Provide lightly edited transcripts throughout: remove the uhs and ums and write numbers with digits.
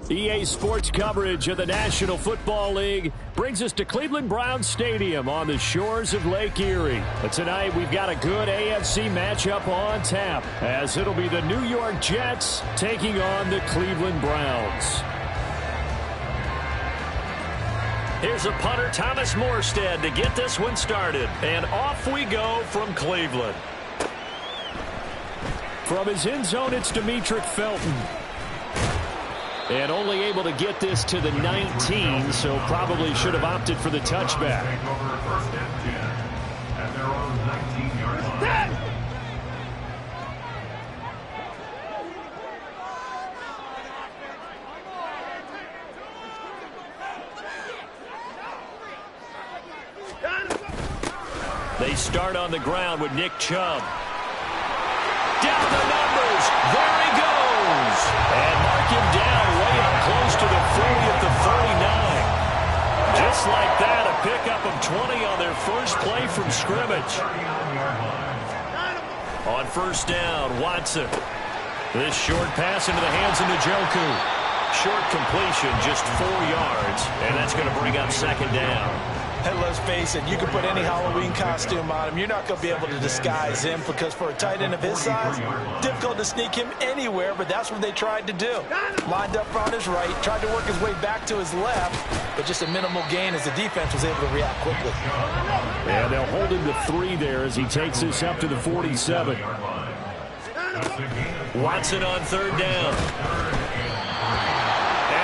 EA Sports coverage of the National Football League brings us to Cleveland Browns Stadium on the shores of Lake Erie. But tonight we've got a good AFC matchup on tap, as it'll be the New York Jets taking on the Cleveland Browns. Here's a punter, Thomas Morstead, to get this one started. And off we go from Cleveland. From his end zone, it's Demetric Felton. And only able to get this to the 19, so probably should have opted for the touchback. They start on the ground with Nick Chubb. Down the numbers. There he goes. And mark him down way up close to the 40 at the 49. Just like that, a pickup of 20 on their first play from scrimmage. On first down, Watson. This short pass into the hands of Njoku. Short completion, just 4 yards, and that's going to bring up second down. And let's face it, you can put any Halloween costume on him. You're not going to be able to disguise him, because for a tight end of his size, difficult to sneak him anywhere, but that's what they tried to do. Lined up on his right, tried to work his way back to his left, but just a minimal gain as the defense was able to react quickly. And they'll hold him to 3 there as he takes this up to the 47. Watson on third down.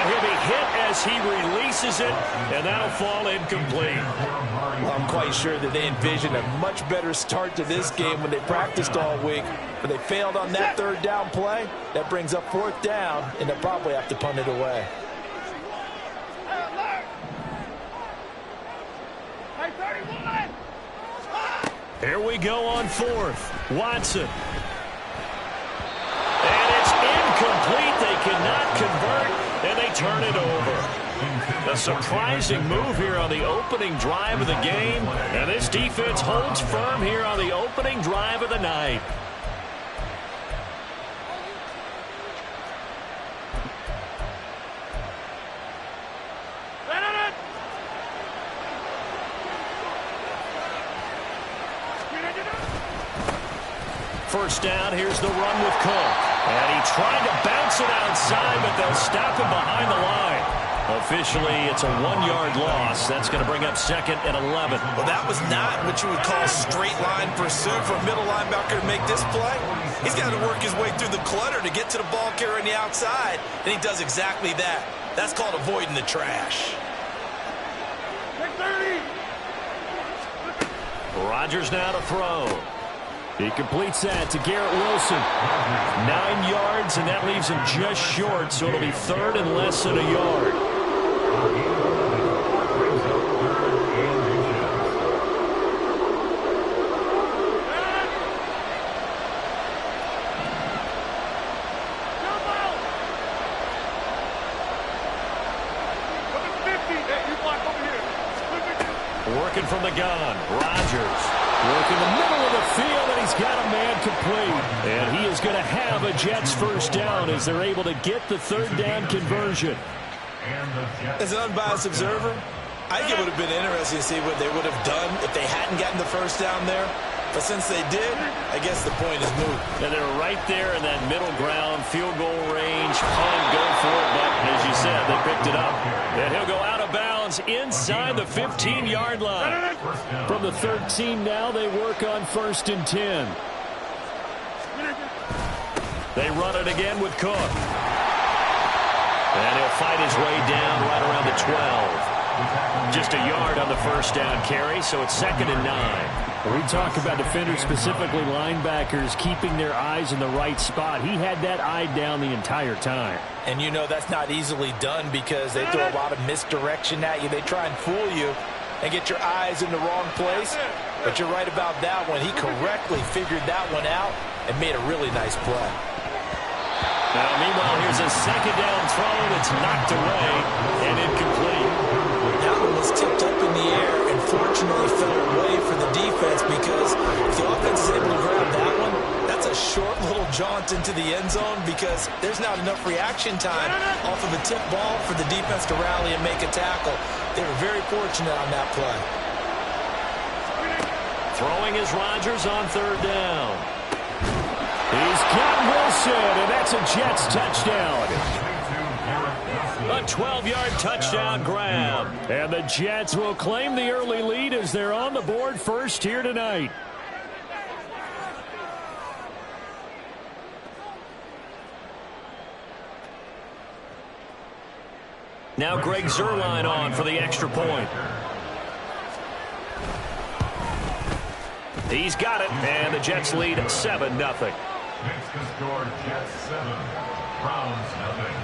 He'll be hit as he releases it, and that'll fall incomplete. Well, I'm quite sure that they envisioned a much better start to this game when they practiced all week, but they failed on that third down play. That brings up fourth down, and they'll probably have to punt it away. Here we go on fourth. Watson. And it's incomplete. They cannot convert. And they turn it over. A surprising move here on the opening drive of the game. And this defense holds firm here on the opening drive of the night. First down, here's the run with Cook. And he tried to bounce it outside, but they'll stop him behind the line. Officially, it's a 1-yard loss. That's going to bring up second and 11. Well, that was not what you would call straight line pursuit for a middle linebacker to make this play. He's got to work his way through the clutter to get to the ball carrier on the outside, and he does exactly that. That's called avoiding the trash. Rodgers now to throw. He completes that to Garrett Wilson. 9 yards, and that leaves him just short, so it'll be third and less than a yard. Working from the gun, Rodgers. Working the middle of the field, and he's got a man complete. And he is going to have a Jets first down as they're able to get the third down conversion. As an unbiased observer, I think it would have been interesting to see what they would have done if they hadn't gotten the first down there. But since they did, I guess the point is moot. And they're right there in that middle ground, field goal range, punt, go for it. But as you said, they picked it up. And he'll go out of bounds inside the 15-yard line. From the 13 now, they work on first and 10. They run it again with Cook. And he'll fight his way down right around the 12. Just a yard on the first down carry, so it's second and 9. We talk about defenders, specifically linebackers, keeping their eyes in the right spot. He had that eye down the entire time. And you know that's not easily done because they throw a lot of misdirection at you. They try and fool you and get your eyes in the wrong place. But you're right about that one. He correctly figured that one out and made a really nice play. Now, meanwhile, here's a second down throw that's knocked away and incomplete. That one was tipped up in the air and fortunately fell away for the defense, because if the offense is able to grab that one, that's a short little John punt into the end zone because there's not enough reaction time off of a tip ball for the defense to rally and make a tackle. They were very fortunate on that play. Throwing is Rodgers on third down. He's got Wilson, and that's a Jets touchdown. A 12-yard touchdown grab. And the Jets will claim the early lead as they're on the board first here tonight. Now Greg Zuerlein on for the extra point. He's got it, and the Jets lead 7-0. Makes the score Jets 7, Browns 0.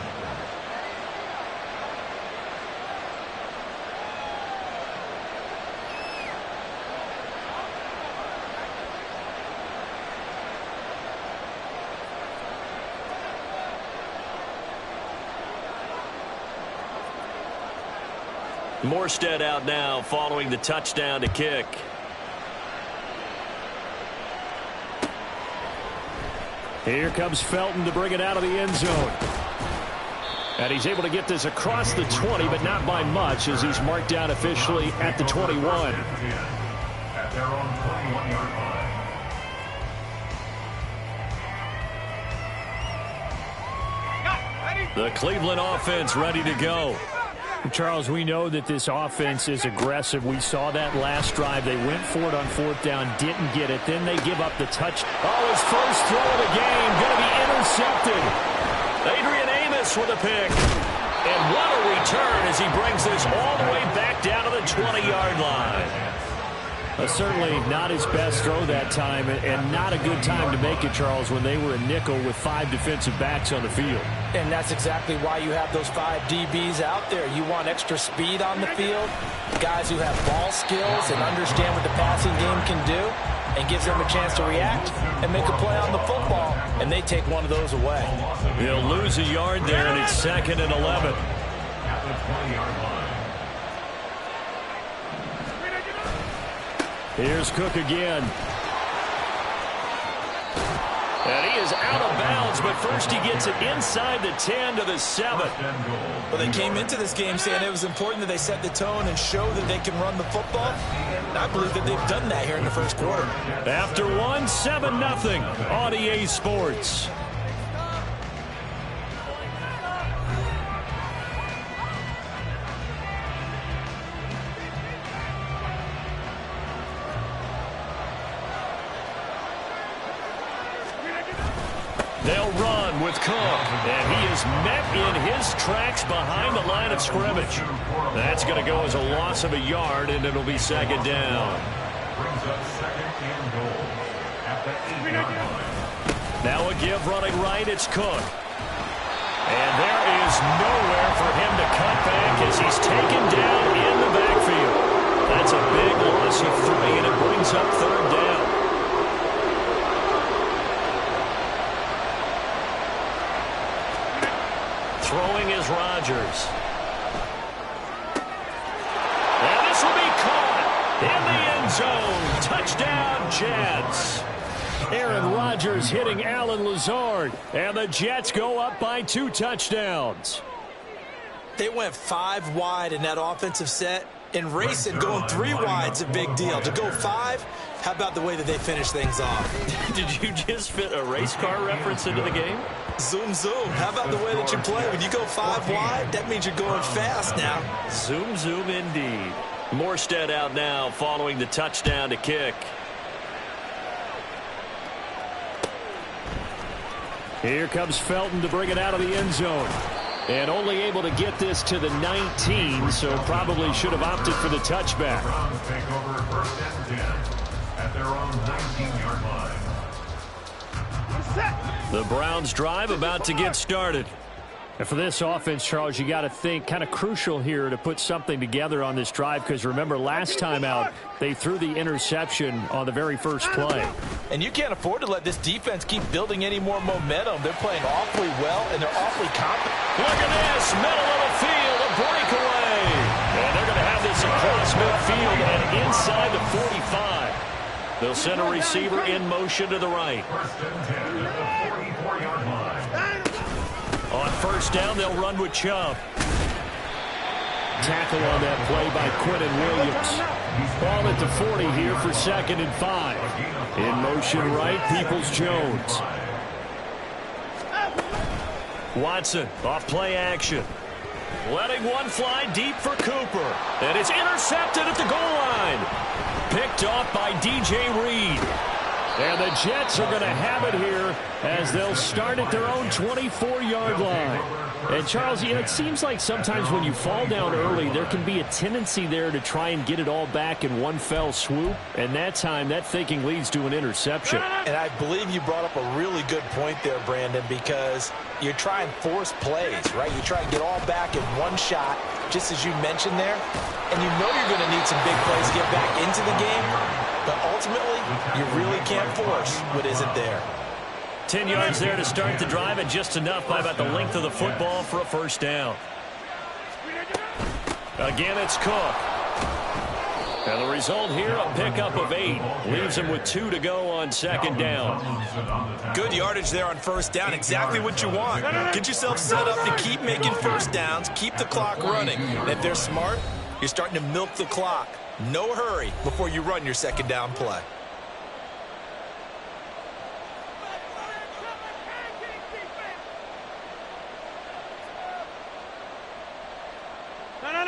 Morstead out now following the touchdown to kick. Here comes Felton to bring it out of the end zone. And he's able to get this across the 20, but not by much as he's marked down officially at the 21. At their own 21-yard line. The Cleveland offense ready to go. Charles, we know that this offense is aggressive. We saw that last drive. They went for it on fourth down, didn't get it. Then they give up the touch. Oh, his first throw of the game going to be intercepted. Adrian Amos with a pick. And what a return as he brings this all the way back down to the 20-yard line. Certainly not his best throw that time, and not a good time to make it, Charles, when they were a nickel with 5 defensive backs on the field. And that's exactly why you have those 5 DBs out there. You want extra speed on the field, guys who have ball skills and understand what the passing game can do, and gives them a chance to react and make a play on the football, and they take one of those away. He'll lose a yard there, and it's 2nd and 11. At the 20-yard line. Here's Cook again. And he is out of bounds, but first he gets it inside the 10 to the 7. Well, they came into this game saying it was important that they set the tone and show that they can run the football. And I believe that they've done that here in the first quarter. After 1, 7-0 on EA Sports. They'll run with Cook, and he is met in his tracks behind the line of scrimmage. That's going to go as a loss of a yard, and it'll be 2nd down. Brings up 2nd and goal at the 8-yard line. Now a give running right, it's Cook. And there is nowhere for him to cut back as he's taken down in the backfield. That's a big loss of 3, and it brings up 3rd down. Throwing is Rodgers. And this will be caught in the end zone. Touchdown, Jets. Aaron Rodgers hitting Allen Lazard. And the Jets go up by 2 touchdowns. They went 5 wide in that offensive set. And racing, going 3 wide's a big deal. To go 5, how about the way that they finish things off? Did you just fit a race car reference into the game? Zoom, zoom. How about the way that you play? When you go 5 wide, that means you're going fast now. Zoom, zoom indeed. Morstead out now following the touchdown to kick. Here comes Felton to bring it out of the end zone. And only able to get this to the 19, so probably should have opted for the touchback. Browns take over 1st and 10 at their own 19-yard line. The Browns drive about to get started. And for this offense, Charles, you got to think kind of crucial here to put something together on this drive, because remember last time out they threw the interception on the very first play. And you can't afford to let this defense keep building any more momentum. They're playing awfully well, and they're awfully confident. Look at this, middle of the field, a breakaway. And they're going to have this across midfield and inside the 45. They'll send a receiver in motion to the right. On first down, they'll run with Chubb. Tackle on that play by Quinton Williams. Ball at the 40 here for 2nd and 5. In motion right, Peoples-Jones. Watson off play action. Letting one fly deep for Cooper. And it's intercepted at the goal line. Picked off by DJ Reed. And the Jets are going to have it here as they'll start at their own 24-yard line. And, Charles, you know, it seems like sometimes when you fall down early, there can be a tendency there to try and get it all back in one fell swoop. And that time, that thinking leads to an interception. And I believe you brought up a really good point there, Brandon, because you try and force plays, right? You try and get all back in one shot, just as you mentioned there. And you know you're going to need some big plays to get back into the game. But ultimately, you really can't force what isn't there. 10 yards there to start the drive, and just enough by about the length of the football for a first down. Again, it's Cook. And the result here, a pickup of 8. Leaves him with 2 to go on 2nd down. Good yardage there on first down. Exactly what you want. Get yourself set up to keep making first downs, keep the clock running. And if they're smart, you're starting to milk the clock. No hurry before you run your 2nd down play.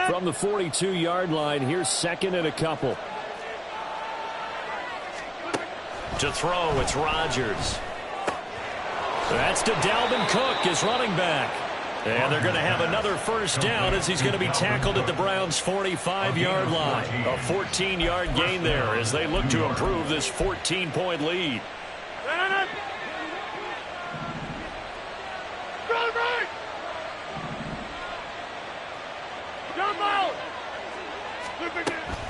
From the 42-yard line, here's 2nd and a couple. To throw, it's Rodgers. That's to Dalvin Cook, his running back. And they're going to have another first down as he's going to be tackled at the Browns' 45-yard line. A 14-yard gain there as they look to improve this 14-point lead.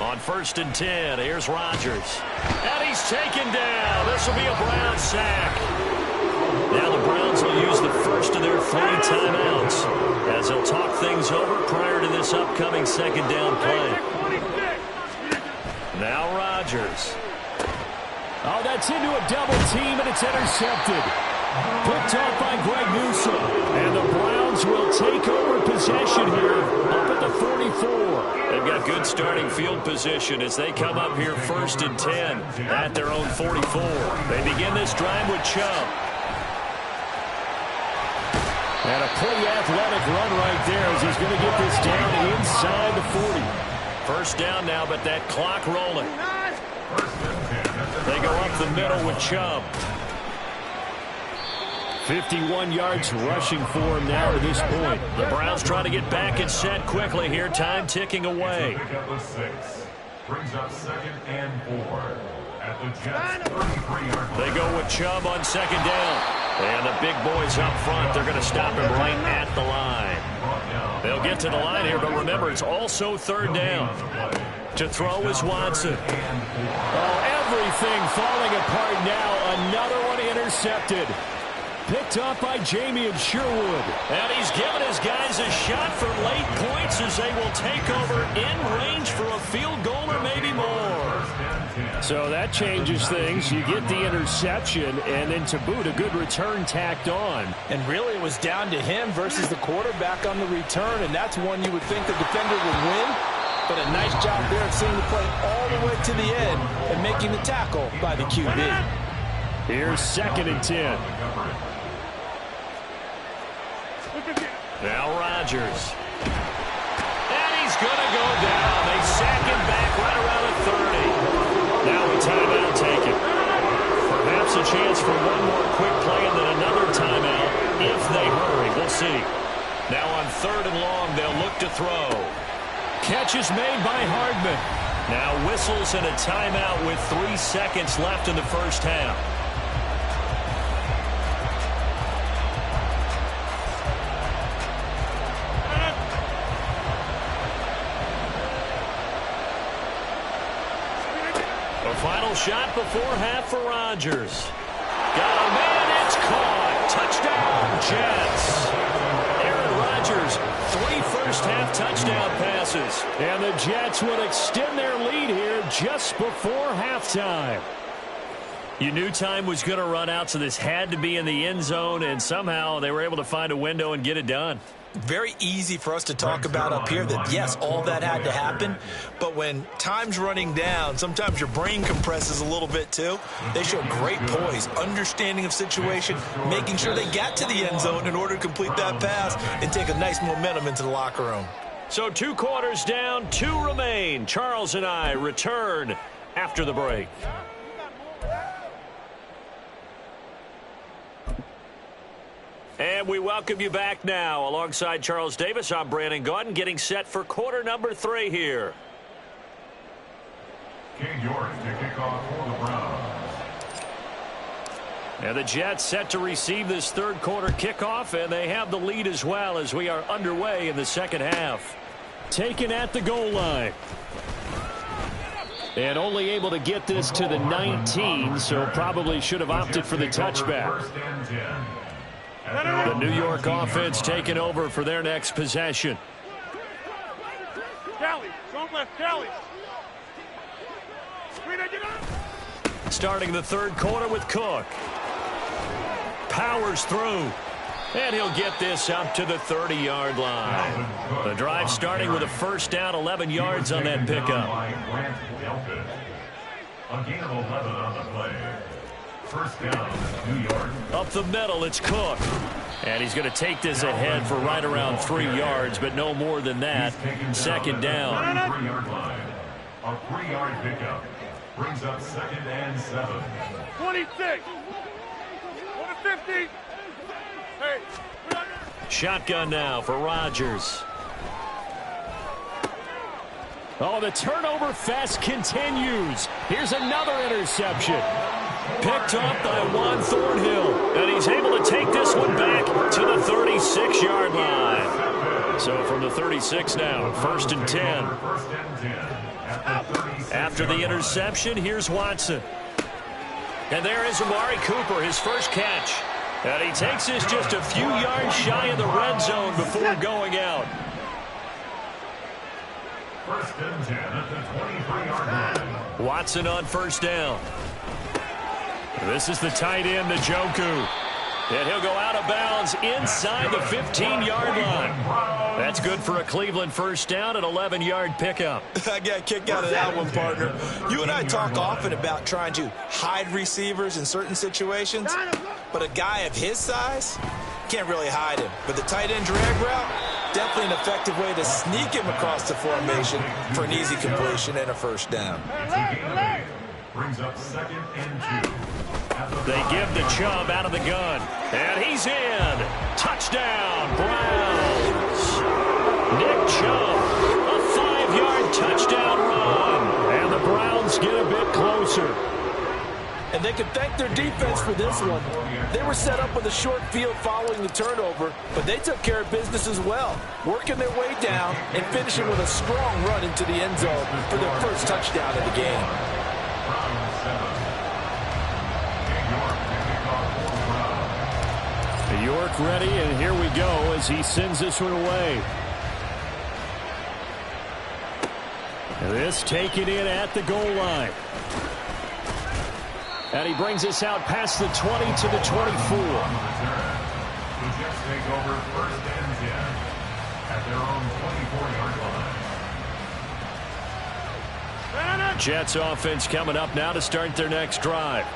On 1st and 10, here's Rodgers. And he's taken down. This will be a Brown sack. Now the Browns will use the first of their 3 timeouts as they'll talk things over prior to this upcoming 2nd down play. Now Rodgers. Oh, that's into a double team, and it's intercepted. Picked off by Greg Newsome. And the Browns will take over possession here up at the 44. They've got good starting field position as they come up here 1st and 10 at their own 44. They begin this drive with Chubb. And a pretty athletic run right there as he's going to get this down inside the 40. First down now, but that clock rolling. They go up the middle with Chubb. 51 yards rushing for him now to this point. The Browns trying to get back and set quickly here. Time ticking away. Brings up 2nd and 4 at the Jets' 33-yard line. They go with Chubb on 2nd down. And the big boys up front, they're going to stop him right at the line. They'll get to the line here, but remember, it's also 3rd down. To throw is Watson. Oh, everything falling apart now. Another one intercepted. Picked up by Jamie Sherwood. And he's given his guys a shot for late points as they will take over in range for a field goal or maybe more. So that changes things. You get the interception, and then to boot, a good return tacked on. And really it was down to him versus the quarterback on the return, and that's one you would think the defender would win. But a nice job there of seeing the play all the way to the end and making the tackle by the QB. Here's 2nd and 10. Now Rodgers. And he's going to go down. They sack him back right around the 30. Now a timeout taken. Perhaps a chance for one more quick play and then another timeout if they hurry. We'll see. Now on 3rd and long, they'll look to throw. Catch is made by Hardman. Now whistles and a timeout with 3 seconds left in the first half. A final shot before half for Rodgers. Got a man, it's caught. Touchdown, Jets. Aaron Rodgers, 3 first-half touchdown passes. And the Jets will extend their lead here just before halftime. You knew time was going to run out, so this had to be in the end zone, and somehow they were able to find a window and get it done. Very easy for us to talk about up here that, yes, all that had to happen. But when time's running down, sometimes your brain compresses a little bit too. They showed great poise, understanding of situation, making sure they got to the end zone in order to complete that pass and take a nice momentum into the locker room. So 2 quarters down, 2 remain. Charles and I return after the break. And we welcome you back now. Alongside Charles Davis, I'm Brandon Gaudin, getting set for quarter number 3 here. King York to kick off for the Browns. And the Jets set to receive this third quarter kickoff, and they have the lead as well as we are underway in the second half. Taken at the goal line. And only able to get this to the 19, so probably should have opted for the touchback. First and 10. The New York offense taking over for their next possession. Starting the third quarter with Cook. Powers through. And he'll get this up to the 30-yard line. The drive starting with a first down, 11 yards on that pickup. A gain of 11 on the play. First down, New York. Up the middle, it's Cook. And he's going to take this ahead for right around 3 yards, but no more than that. Second down. 3-yard line. A 3-yard pickup. Brings up second and 7. 26. 50. Hey. Shotgun now for Rodgers. Oh, the turnover fest continues. Here's another interception. Picked up by Juan Thornhill. And he's able to take this one back to the 36-yard line. So from the 36 now, first and 10. After the interception, here's Watson. And there is Amari Cooper, his first catch. And he takes this just a few yards shy of the red zone before going out. First and 10 at the 23-yard line. Watson on first down. This is the tight end, Njoku. And he'll go out of bounds inside the 15-yard line. That's good for a Cleveland first down, an 11-yard pickup. I got a kick out of that one, partner. You and I talk often about trying to hide receivers in certain situations, but a guy of his size can't really hide him. But the tight end drag route, definitely an effective way to sneak him across the formation for an easy completion and a first down. Brings up second and 2. They give the Chubb out of the gun. And he's in. Touchdown, Browns. Nick Chubb, a 5-yard touchdown run. And the Browns get a bit closer. And they can thank their defense for this one. They were set up with a short field following the turnover, but they took care of business as well, working their way down and finishing with a strong run into the end zone for their first touchdown of the game. York ready, and here we go as he sends this one away. This taken in at the goal line. And he brings us out past the 20 to the 24. The Jets take over first and 10 at their own 24-yard line. Jets offense coming up now to start their next drive.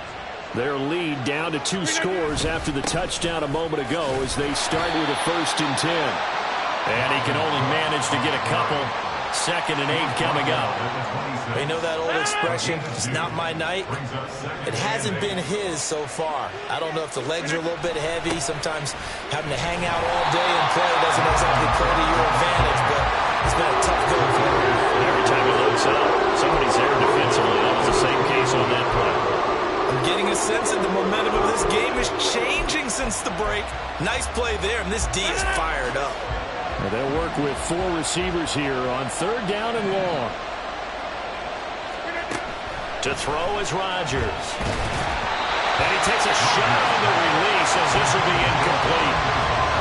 Their lead down to 2 scores after the touchdown a moment ago as they start with a first and 10. And he can only manage to get a couple. Second and 8 coming up. You know that old expression, it's not my night? It hasn't been his so far. I don't know if the legs are a little bit heavy. Sometimes having to hang out all day and play doesn't exactly play to your advantage, but it's been a tough go for him. Every time he looks up, somebody's there defensively. That was the same case on that play. I'm getting a sense that the momentum of this game is changing since the break. Nice play there, and this D is fired up. Well, they'll work with 4 receivers here on third down and long. To throw is Rodgers. And he takes a shot on the release as this will be incomplete.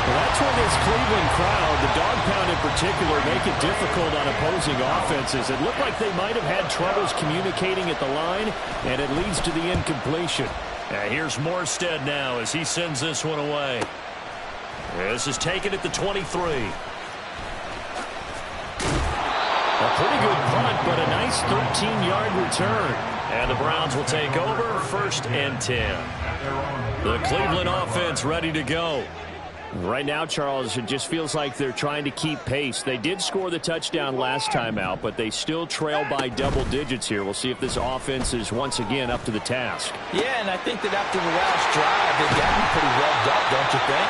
Well, that's when this Cleveland crowd, the dog pound in particular, make it difficult on opposing offenses. It looked like they might have had troubles communicating at the line, and it leads to the incompletion. Here's Morstead now as he sends this one away. This is taken at the 23. A pretty good punt, but a nice 13-yard return. And the Browns will take over 1st and 10. The Cleveland offense ready to go. Right now, Charles, it just feels like they're trying to keep pace. They did score the touchdown last time out, but they still trail by double digits here. We'll see if this offense is once again up to the task. Yeah, and I think that after the last drive, they've gotten pretty revved up, don't you think?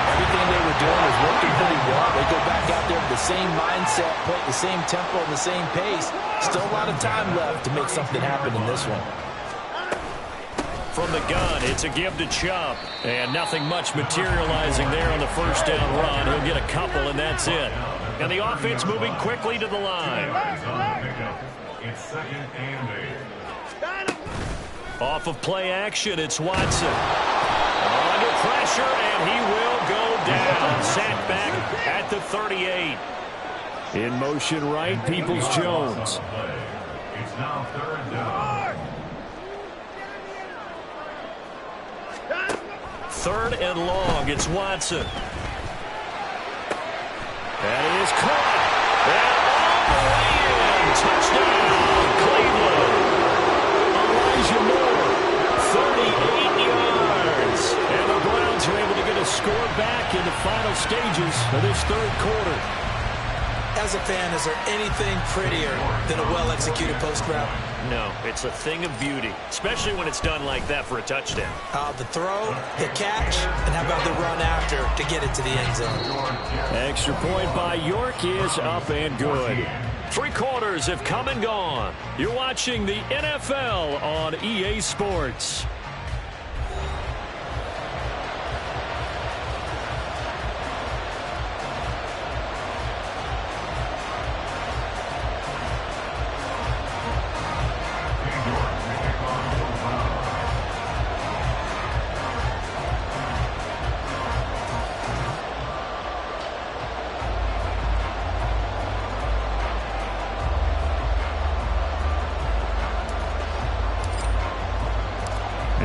Everything they were doing was working pretty well. They go back out there with the same mindset, play the same tempo, and the same pace. Still a lot of time left to make something happen in this one. From the gun, it's a give to Chubb. And nothing much materializing there on the first down run. He'll get a couple, and that's it. And the offense moving quickly to the line. It's 2nd and 8. Off of play action, it's Watson. Under pressure, and he will go down. Sacked back at the 38. In motion right, Peoples-Jones. It's now 3rd down. 3rd and long, it's Watson. That is caught. And all the way in. Touchdown, Cleveland. Elijah Moore, 38 yards. And the Browns are able to get a score back in the final stages of this 3rd quarter. As a fan, is there anything prettier than a well-executed post route? No, it's a thing of beauty, especially when it's done like that for a touchdown. The throw, the catch, and how about the run after to get it to the end zone? Extra point by York is up and good. 3 quarters have come and gone. You're watching the NFL on EA Sports.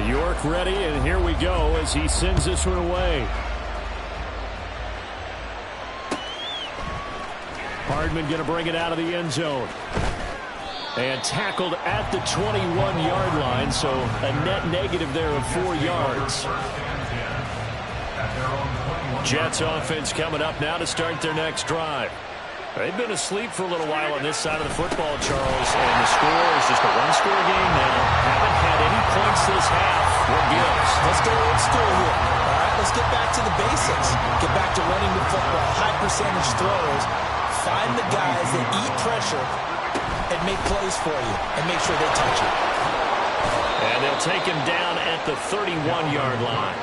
York ready, and here we go as he sends this one away. Hardman going to bring it out of the end zone. And tackled at the 21-yard line, so a net negative there of 4 yards. Jets offense coming up now to start their next drive. They've been asleep for a little while on this side of the football, Charles, and the score is just a one-score game now. Haven't had any points this half. What gives? Let's go old school here. All right, let's get back to the basics. Get back to running the football, high percentage throws. Find the guys that eat pressure and make plays for you and make sure they touch it. And they'll take him down at the 31-yard line.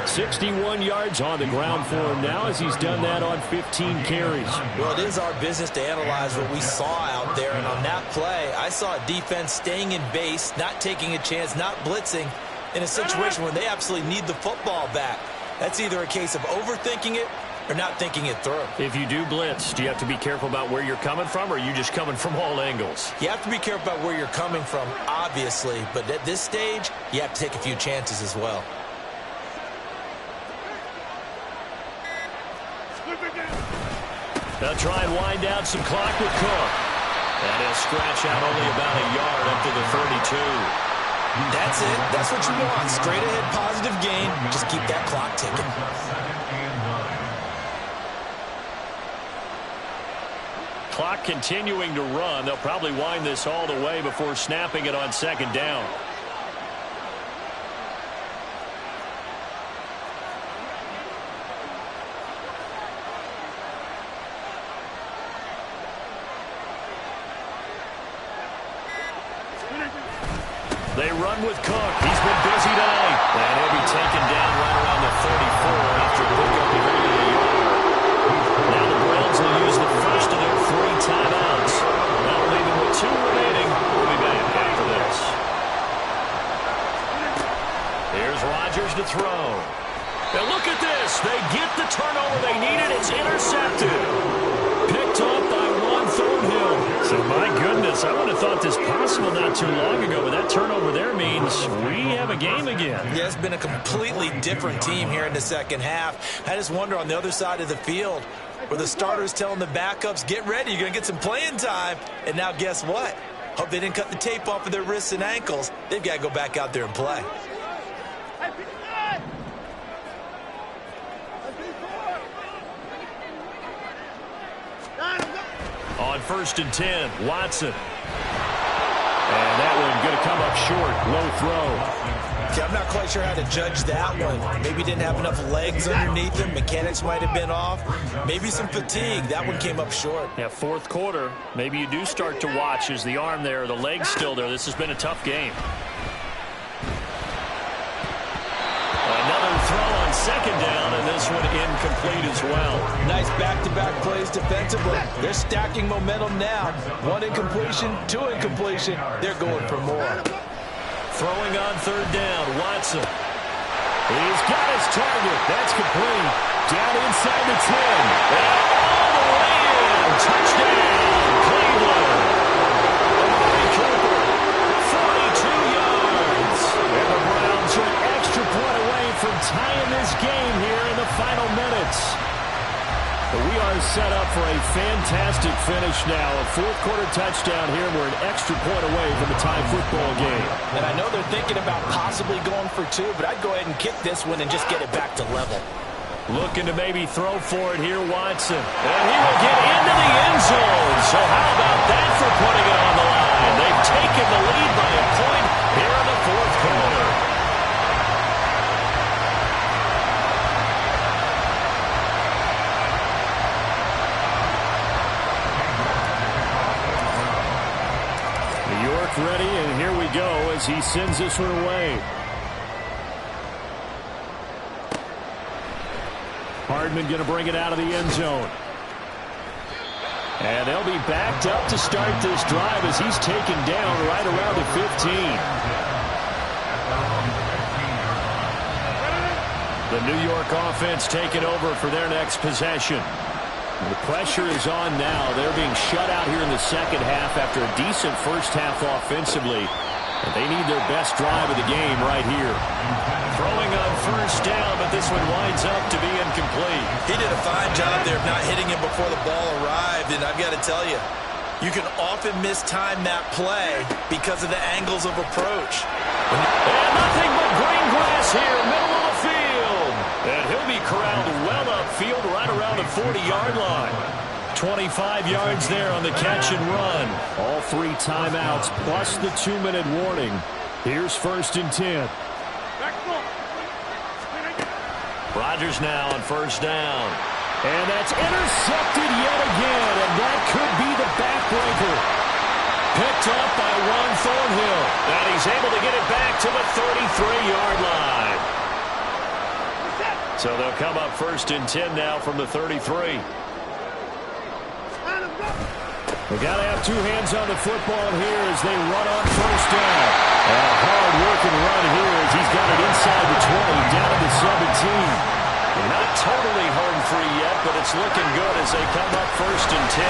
61 yards on the ground for him now as he's done that on 15 carries. Well, it is our business to analyze what we saw out there. And on that play, I saw a defense staying in base, not taking a chance, not blitzing in a situation where they absolutely need the football back. That's either a case of overthinking it or not thinking it through. If you do blitz, do you have to be careful about where you're coming from, or are you just coming from all angles? You have to be careful about where you're coming from, obviously. But at this stage, you have to take a few chances as well. They'll try and wind down some clock with Cook. And he'll scratch out only about a yard up to the 32. That's it. That's what you want. Straight ahead positive gain. Just keep that clock ticking. Clock continuing to run. They'll probably wind this all the way before snapping it on 2nd down. They run with Cook. He's been busy tonight. And he'll be taken down right around the 34 after picking up nearly a yard. Now the Browns will use the first of their 3 timeouts. Now leaving with 2 remaining. We'll be back after this. Here's Rodgers to throw. And look at this. They get the turnover. thought this possible not too long ago, but that turnover there means we have a game again. Yeah, it's been a completely different team here in the second half. I just wonder on the other side of the field where the starters telling the backups, get ready, you're going to get some playing time. And now guess what? Hope they didn't cut the tape off of their wrists and ankles. They've got to go back out there and play. On 1st and 10, Watson. And that one going to come up short. Low throw. Okay, I'm not quite sure how to judge that one. Maybe didn't have enough legs underneath him. Mechanics might have been off. Maybe some fatigue. That one came up short. Yeah, fourth quarter. Maybe you do start to watch. Is the arm there, the leg's still there? This has been a tough game. Another throw on 2nd down, and this one incomplete as well. Nice back-to-back plays defensively. They're stacking momentum now. 1 incompletion, 2 incompletion. They're going for more. Throwing on 3rd down, Watson. He's got his target. That's complete. Down inside the 10. And all the way in. Touchdown, Cleveland. Amari Cooper, 42 yards. And the Browns are an extra point away from tying this game here in the final minutes. But we are set up for a fantastic finish now. A fourth-quarter touchdown here. We're an extra point away from a tie football game. And I know they're thinking about possibly going for 2, but I'd go ahead and kick this one and just get it back to level. Looking to maybe throw for it here, Watson. And he will get into the end zone. So how about that for putting it on the line? They've taken the lead by a point here in the fourth quarter. York ready, and here we go as he sends this one away. Hardman going to bring it out of the end zone. And they'll be backed up to start this drive as he's taken down right around the 15. The New York offense taking over for their next possession. The pressure is on now. They're being shut out here in the second half after a decent first half offensively. And they need their best drive of the game right here. Throwing on 1st down, but this one winds up to be incomplete. He did a fine job there of not hitting him before the ball arrived. And I've got to tell you, you can often mistime that play because of the angles of approach. And nothing but green grass here, middle of the field. And he'll be corralled well upfield right around the 40-yard line. 25 yards there on the catch and run. All 3 timeouts plus the 2-minute warning. Here's 1st and 10. Rodgers now on 1st down. And that's intercepted yet again, and that could be the backbreaker. Picked up by Ron Thornhill. And he's able to get it back to the 33-yard line. So they'll come up 1st and 10 now from the 33. We've got to have 2 hands on the football here as they run on 1st down. And a hard-working run here as he's got it inside the 20, down to the 17. Not totally home free yet, but it's looking good as they come up 1st and 10.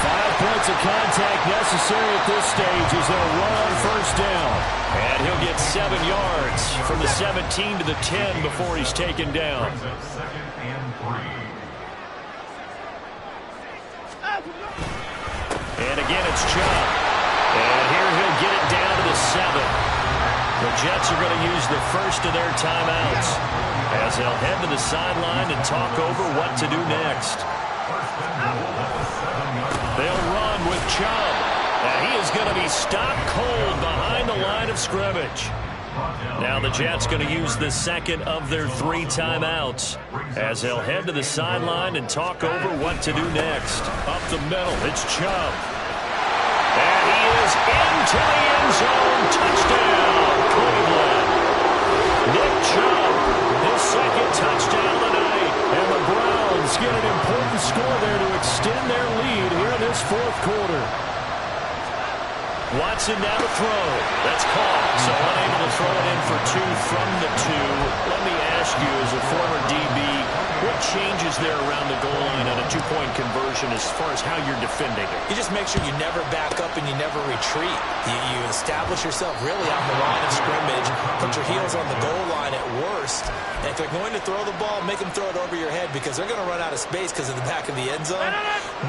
5 points of contact necessary at this stage as they'll run on 1st down. And he'll get 7 yards from the 17 to the 10 before he's taken down. And again, it's Chubb. And here he'll get it down to the 7. The Jets are going to use the first of their timeouts as they'll head to the sideline and talk over what to do next. They'll run with Chubb. And he is going to be stopped cold behind the line of scrimmage. Now the Jets going to use the second of their 3 timeouts as they'll head to the sideline and talk over what to do next. Up the middle, it's Chubb. And he is into the end zone. Touchdown, Cleveland. Nick Chubb, his 2nd touchdown of the night. And the Browns get an important score there to extend their lead here in this 4th quarter. Watson now to throw. That's caught. So unable to throw it in for two from the two. Let me ask you, as a former DB, what changes there around the goal line on a two-point conversion as far as how you're defending it? You just make sure you never back up and you never retreat. You establish yourself really on the line of scrimmage, put your heels on the goal line at worst, and if they're going to throw the ball, make them throw it over your head because they're going to run out of space because of the back of the end zone.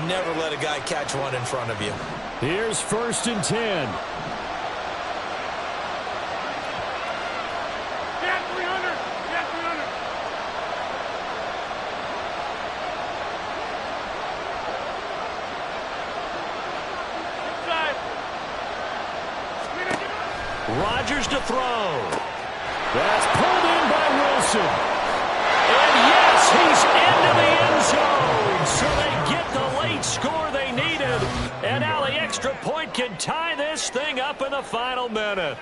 Never let a guy catch one in front of you. Here's 1st and 10. Yeah, 300. Yeah, 300. Inside. Rodgers to throw. That's pulled in by Wilson. And yes, he's into the end zone. So they get the late score they needed. And now the extra point can tie this thing up in the final minute.